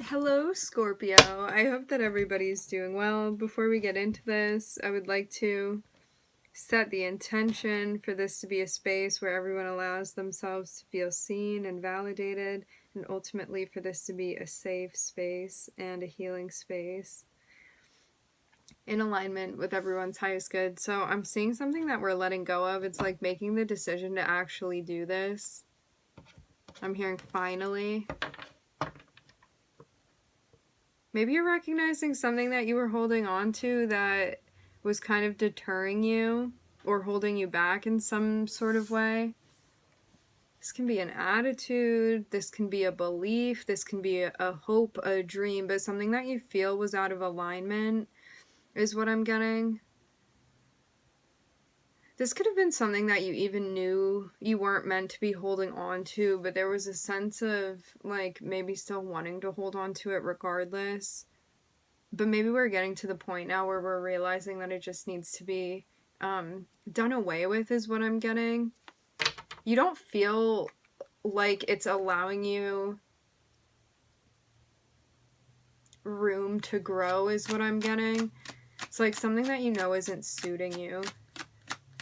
Hello, Scorpio. I hope that everybody's doing well. Before we get into this, I would like to set the intention for this to be a space where everyone allows themselves to feel seen and validated, and ultimately for this to be a safe space and a healing space in alignment with everyone's highest good. So I'm seeing something that we're letting go of. It's like making the decision to actually do this. I'm hearing finally. Maybe you're recognizing something that you were holding on to that was kind of deterring you or holding you back in some sort of way. This can be an attitude, this can be a belief, this can be a hope, a dream, but something that you feel was out of alignment is what I'm getting. This could have been something that you even knew you weren't meant to be holding on to, but there was a sense of, like, maybe still wanting to hold on to it regardless. But maybe we're getting to the point now where we're realizing that it just needs to be done away with, is what I'm getting. You don't feel like it's allowing you room to grow, is what I'm getting. It's like something that you know isn't suiting you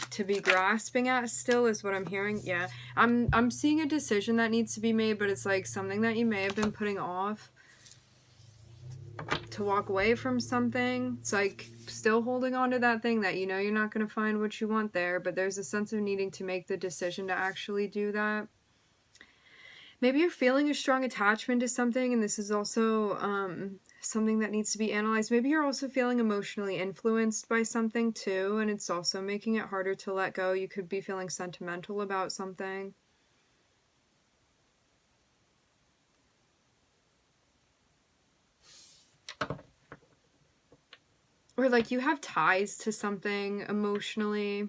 to be grasping at still, is what I'm hearing. Yeah, I'm seeing a decision that needs to be made, but it's like something that you may have been putting off, to walk away from something. It's like still holding on to that thing that you know you're not going to find what you want there, but there's a sense of needing to make the decision to actually do that. Maybe you're feeling a strong attachment to something, and this is also something that needs to be analyzed. Maybe you're also feeling emotionally influenced by something too, and it's also making it harder to let go. You could be feeling sentimental about something. Or like you have ties to something emotionally.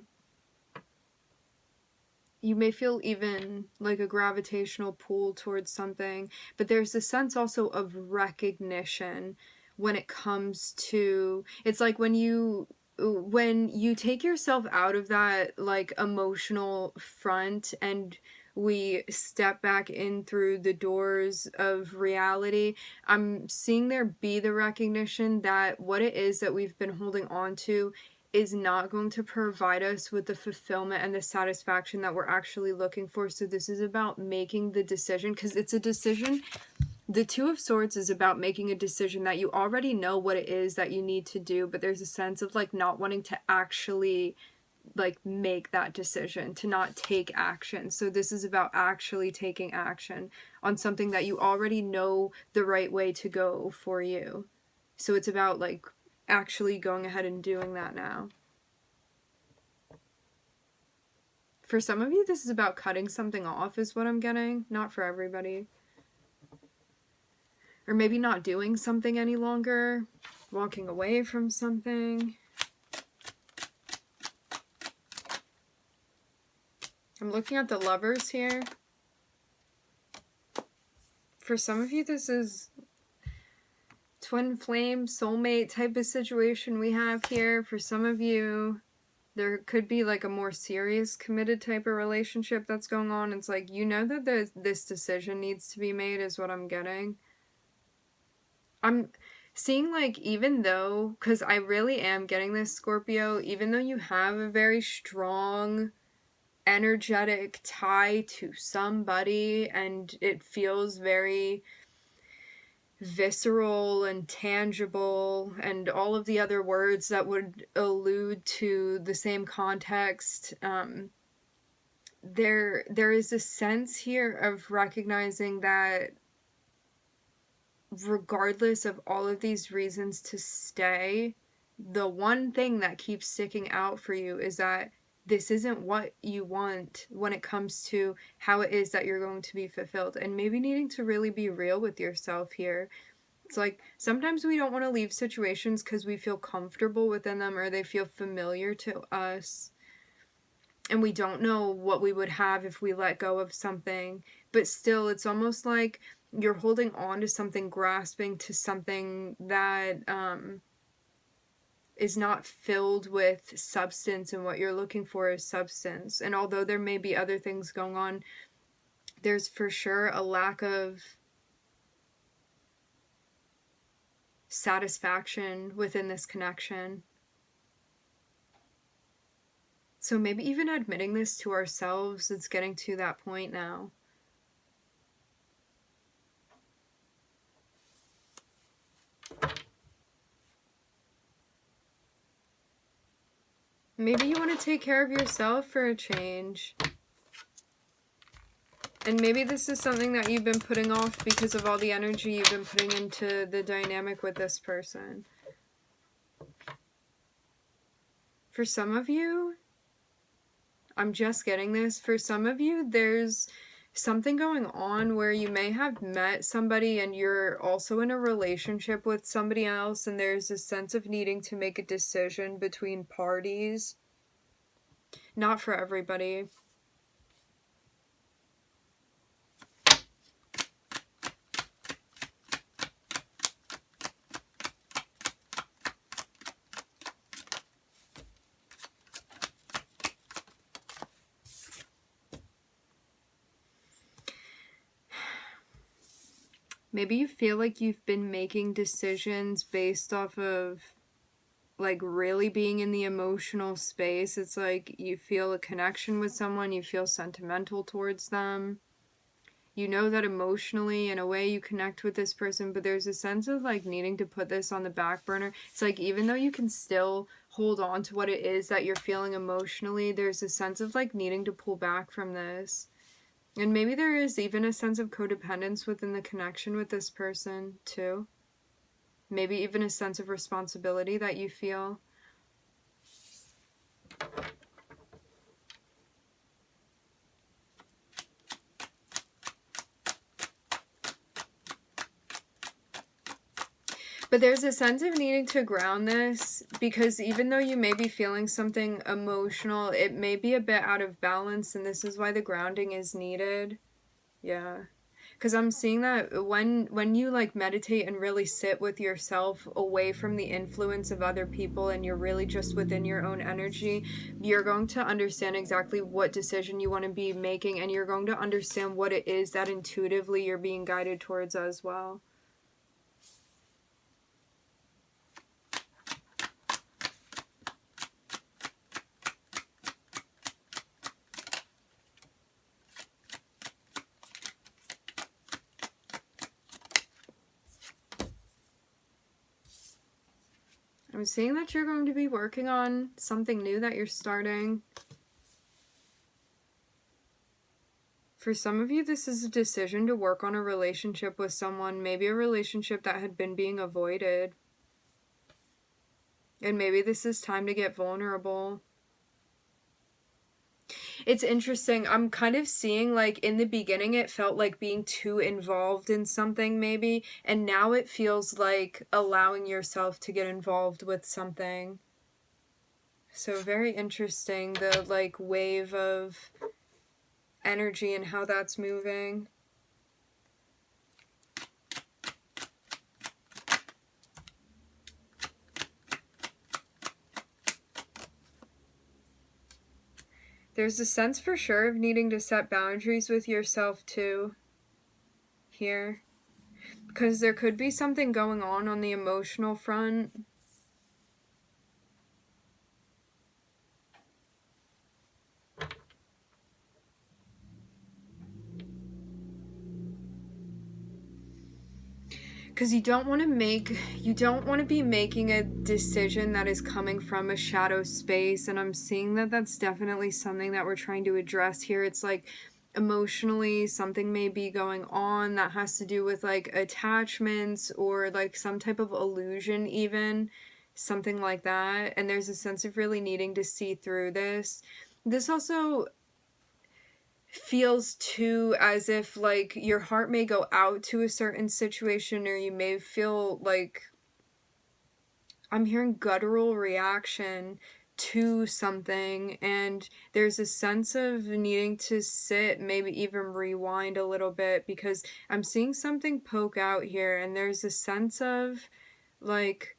You may feel even like a gravitational pull towards something, but there's a sense also of recognition when it comes to, it's like when you take yourself out of that like emotional front and we step back in through the doors of reality, I'm seeing there be the recognition that what it is that we've been holding on to is not going to provide us with the fulfillment and the satisfaction that we're actually looking for. So this is about making the decision, because it's a decision. The Two of Swords is about making a decision that you already know what it is that you need to do, but there's a sense of like not wanting to actually like make that decision, to not take action. So this is about actually taking action on something that you already know the right way to go for you. So it's about like actually going ahead and doing that now. For some of you, this is about cutting something off, is what I'm getting. Not for everybody. Or maybe not doing something any longer. Walking away from something. I'm looking at the Lovers here. For some of you, this is twin flame, soulmate type of situation we have here. For some of you, there could be like a more serious, committed type of relationship that's going on. It's like, you know that this decision needs to be made, is what I'm getting. I'm seeing like, even though, because I really am getting this, Scorpio, even though you have a very strong energetic tie to somebody and it feels very visceral and tangible and all of the other words that would allude to the same context, there is a sense here of recognizing that regardless of all of these reasons to stay, the one thing that keeps sticking out for you is that this isn't what you want when it comes to how it is that you're going to be fulfilled. And maybe needing to really be real with yourself here. It's like sometimes we don't want to leave situations because we feel comfortable within them or they feel familiar to us. And we don't know what we would have if we let go of something. But still, it's almost like you're holding on to something, grasping to something that is not filled with substance, and what you're looking for is substance. And although there may be other things going on, there's for sure a lack of satisfaction within this connection. So maybe even admitting this to ourselves, it's getting to that point now. Maybe you want to take care of yourself for a change. And maybe this is something that you've been putting off because of all the energy you've been putting into the dynamic with this person. For some of you, I'm just getting this, for some of you, there's something going on where you may have met somebody and you're also in a relationship with somebody else, and there's a sense of needing to make a decision between parties. Not for everybody. Maybe you feel like you've been making decisions based off of like really being in the emotional space. It's like you feel a connection with someone, you feel sentimental towards them. You know that emotionally, in a way, you connect with this person, but there's a sense of like needing to put this on the back burner. It's like even though you can still hold on to what it is that you're feeling emotionally, there's a sense of like needing to pull back from this. And maybe there is even a sense of codependence within the connection with this person, too. Maybe even a sense of responsibility that you feel. But there's a sense of needing to ground this, because even though you may be feeling something emotional, it may be a bit out of balance, and this is why the grounding is needed. Yeah. Because I'm seeing that when you like meditate and really sit with yourself away from the influence of other people, and you're really just within your own energy, you're going to understand exactly what decision you want to be making, and you're going to understand what it is that intuitively you're being guided towards as well. I'm seeing that you're going to be working on something new that you're starting. For some of you, this is a decision to work on a relationship with someone, maybe a relationship that had been being avoided. And maybe this is time to get vulnerable. It's interesting. I'm kind of seeing like in the beginning it felt like being too involved in something maybe, and now it feels like allowing yourself to get involved with something. So very interesting, the like wave of energy and how that's moving. There's a sense for sure of needing to set boundaries with yourself too here, because there could be something going on the emotional front. Because you don't want to be making a decision that is coming from a shadow space, and I'm seeing that that's definitely something that we're trying to address here. It's like emotionally something may be going on that has to do with like attachments or like some type of illusion, even something like that, and there's a sense of really needing to see through this. This also feels too as if like your heart may go out to a certain situation, or you may feel like, I'm hearing guttural reaction to something, and there's a sense of needing to sit, maybe even rewind a little bit, because I'm seeing something poke out here, and there's a sense of like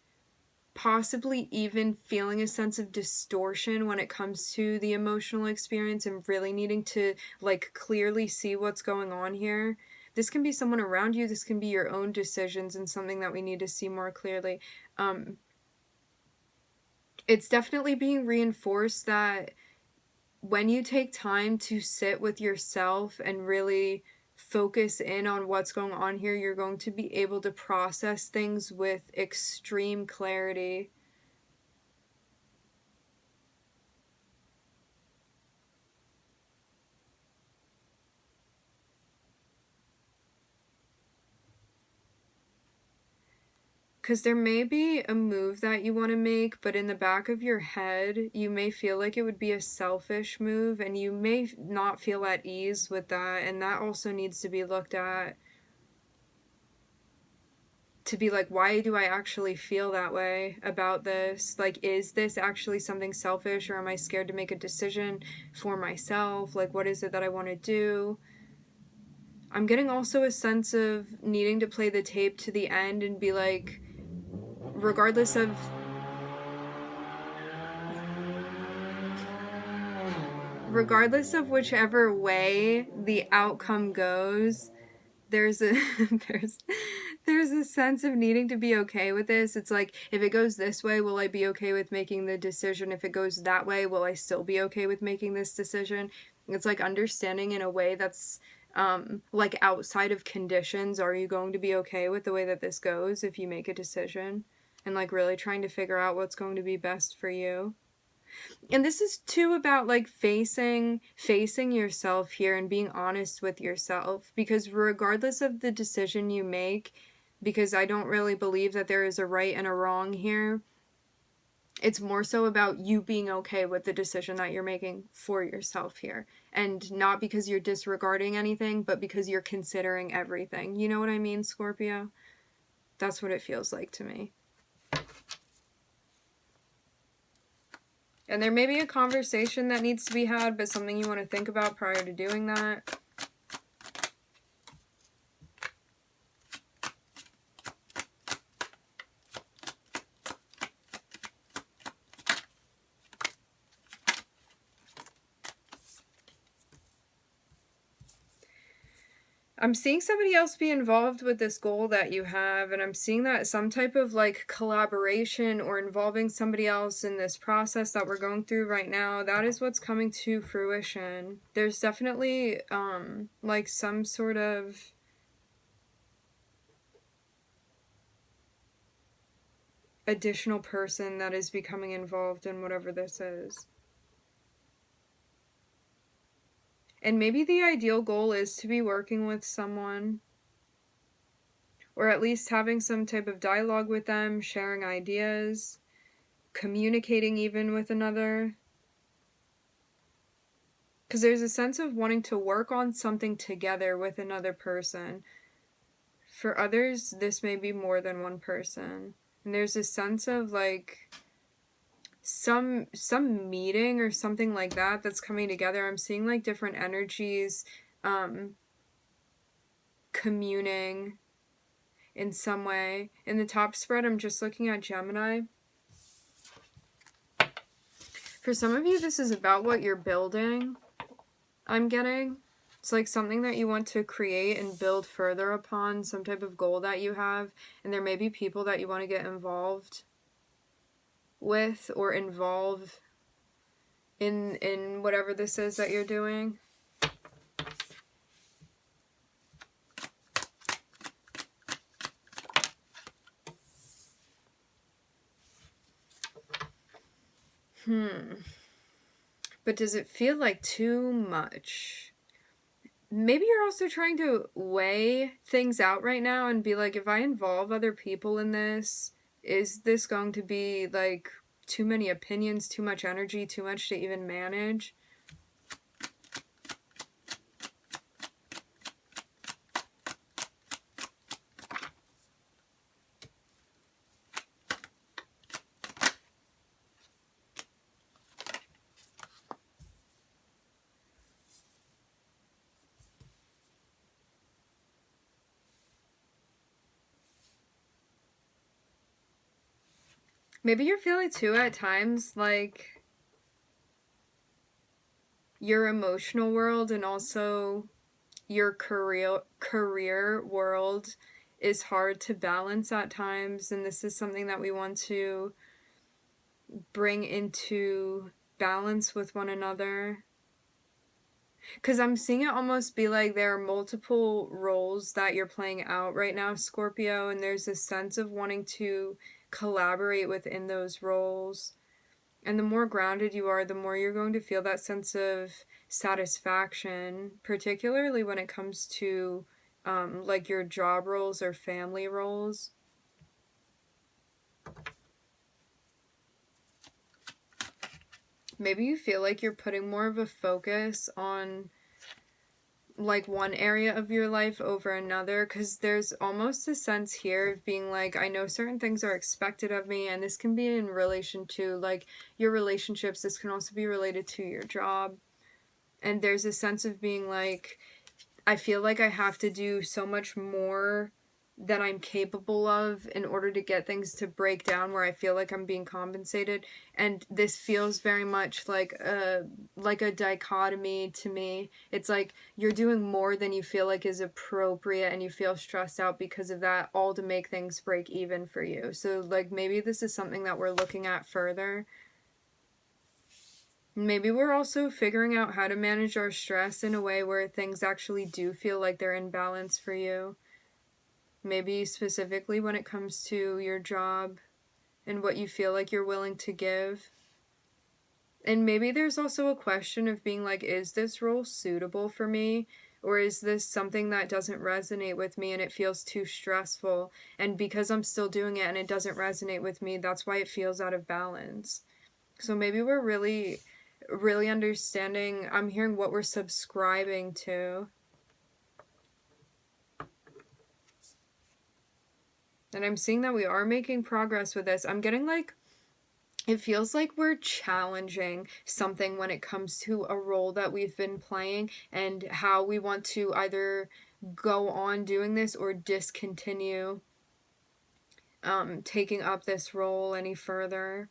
possibly even feeling a sense of distortion when it comes to the emotional experience, and really needing to like clearly see what's going on here. this can be someone around you, this can be your own decisions, and something that we need to see more clearly. It's definitely being reinforced that when you take time to sit with yourself and really focus in on what's going on here, you're going to be able to process things with extreme clarity. Because there may be a move that you want to make, but in the back of your head, you may feel like it would be a selfish move, and you may not feel at ease with that, and that also needs to be looked at. To be like, why do I actually feel that way about this? Like, is this actually something selfish, or am I scared to make a decision for myself? Like, what is it that I want to do? I'm getting also a sense of needing to play the tape to the end and be like, regardless of whichever way the outcome goes, there's a there's a sense of needing to be okay with this. It's like, if it goes this way, will I be okay with making the decision? If it goes that way, will I still be okay with making this decision? It's like understanding in a way that's like outside of conditions. Are you going to be okay with the way that this goes if you make a decision? And like really trying to figure out what's going to be best for you. And this is too about like facing yourself here and being honest with yourself, because regardless of the decision you make, because I don't really believe that there is a right and a wrong here, it's more so about you being okay with the decision that you're making for yourself here, and not because you're disregarding anything, but because you're considering everything. You know what I mean, Scorpio? That's what it feels like to me. And there may be a conversation that needs to be had, but something you want to think about prior to doing that. I'm seeing somebody else be involved with this goal that you have, and I'm seeing that some type of like collaboration or involving somebody else in this process that we're going through right now, that is what's coming to fruition. There's definitely like some sort of additional person that is becoming involved in whatever this is. And maybe the ideal goal is to be working with someone, or at least having some type of dialogue with them, sharing ideas, communicating even with another. Because there's a sense of wanting to work on something together with another person. For others, this may be more than one person. And there's a sense of like some meeting or something like that that's coming together. I'm seeing like different energies communing in some way. In the top spread, I'm just looking at Gemini. For some of you, this is about what you're building, I'm getting. It's like something that you want to create and build further upon, some type of goal that you have, and there may be people that you want to get involved with or involve in whatever this is that you're doing. But does it feel like too much? Maybe you're also trying to weigh things out right now and be like, if I involve other people in this, is this going to be like too many opinions, too much energy, too much to even manage? Maybe you're feeling too at times like your emotional world and also your career world is hard to balance at times, and this is something that we want to bring into balance with one another. Because I'm seeing it almost be like there are multiple roles that you're playing out right now, Scorpio, and there's a sense of wanting to collaborate within those roles. And the more grounded you are, the more you're going to feel that sense of satisfaction, particularly when it comes to like your job roles or family roles. Maybe you feel like you're putting more of a focus on like one area of your life over another, because there's almost a sense here of being like, I know certain things are expected of me, and this can be in relation to like your relationships. This can also be related to your job, and there's a sense of being like, I feel like I have to do so much more than I'm capable of in order to get things to break down where I feel like I'm being compensated. And this feels very much like a dichotomy to me. It's like you're doing more than you feel like is appropriate, and you feel stressed out because of that, all to make things break even for you. So like maybe this is something that we're looking at further. Maybe we're also figuring out how to manage our stress in a way where things actually do feel like they're in balance for you. Maybe specifically when it comes to your job and what you feel like you're willing to give. And maybe there's also a question of being like, is this role suitable for me? Or is this something that doesn't resonate with me and it feels too stressful? And because I'm still doing it and it doesn't resonate with me, that's why it feels out of balance. So maybe we're really understanding, I'm hearing what we're subscribing to. And I'm seeing that we are making progress with this. I'm getting like, it feels like we're challenging something when it comes to a role that we've been playing and how we want to either go on doing this or discontinue taking up this role any further.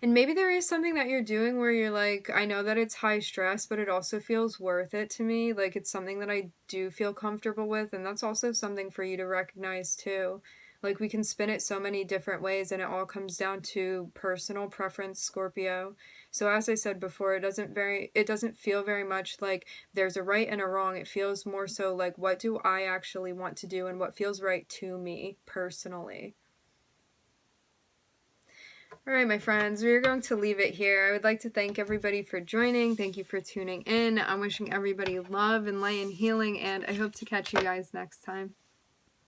And maybe there is something that you're doing where you're like, I know that it's high stress, but it also feels worth it to me. Like it's something that I do feel comfortable with. And that's also something for you to recognize too. Like we can spin it so many different ways, and it all comes down to personal preference, Scorpio. So as I said before, it doesn't feel very much like there's a right and a wrong. It feels more so like, what do I actually want to do and what feels right to me personally. All right, my friends, we're going to leave it here. I would like to thank everybody for joining. Thank you for tuning in. I'm wishing everybody love and light and healing, and I hope to catch you guys next time.